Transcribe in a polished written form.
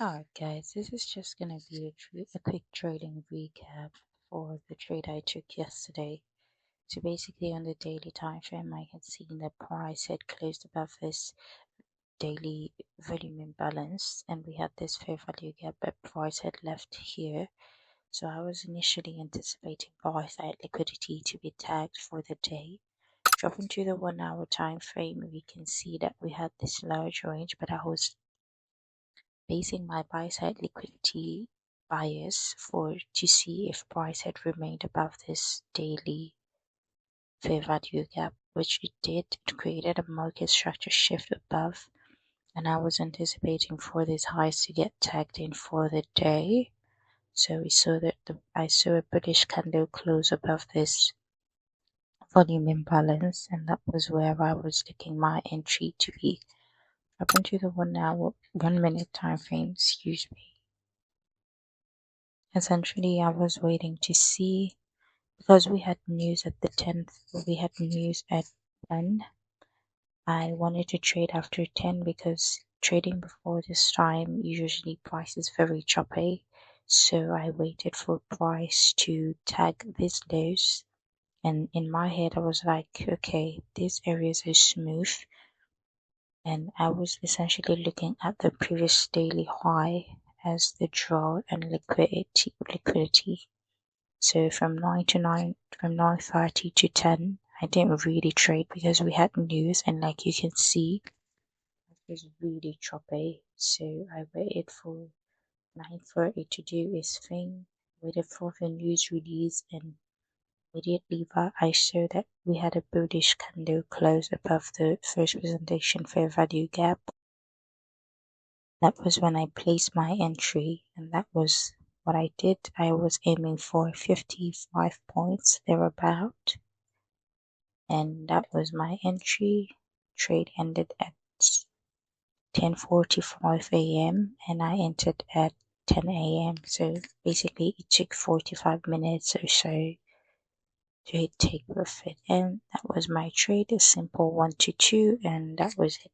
Alright guys, this is just going to be a quick trading recap for the trade I took yesterday. So basically on the daily time frame I can see the price had closed above this daily volume imbalance and we had this fair value gap, but price had left here. So I was initially anticipating buy side liquidity to be tagged for the day. Dropping to the 1 hour time frame, we can see that we had this large range, but I was basing my buy side liquidity bias to see if price had remained above this daily fair value gap, which it did. It created a market structure shift above, and I was anticipating for these highs to get tagged in for the day. So we saw that I saw a bullish candle close above this volume imbalance, and that was where I was looking my entry to be. Up into the 1 minute time frame, excuse me. Essentially, I was waiting to see, because we had news at the 10th, we had news at 10. I wanted to trade after 10 because trading before this time usually price is very choppy. So I waited for price to tag these lows. And in my head, I was like, okay, these areas are smooth. And I was essentially looking at the previous daily high as the draw and liquidity. So from 9:30 to 10, I didn't really trade because we had news, and like you can see, it was really choppy. So I waited for 9:30 to do its thing, waited for the news release, and immediately I saw that we had a bullish candle close above the first presentation fair value gap. That was when I placed my entry, and that was what I did. I was aiming for 55 points thereabout, and that was my entry. Trade ended at 10:45 a.m. and I entered at 10 a.m. So basically it took 45 minutes or so to take profit, and that was my trade, a simple 1 to 2, and that was it.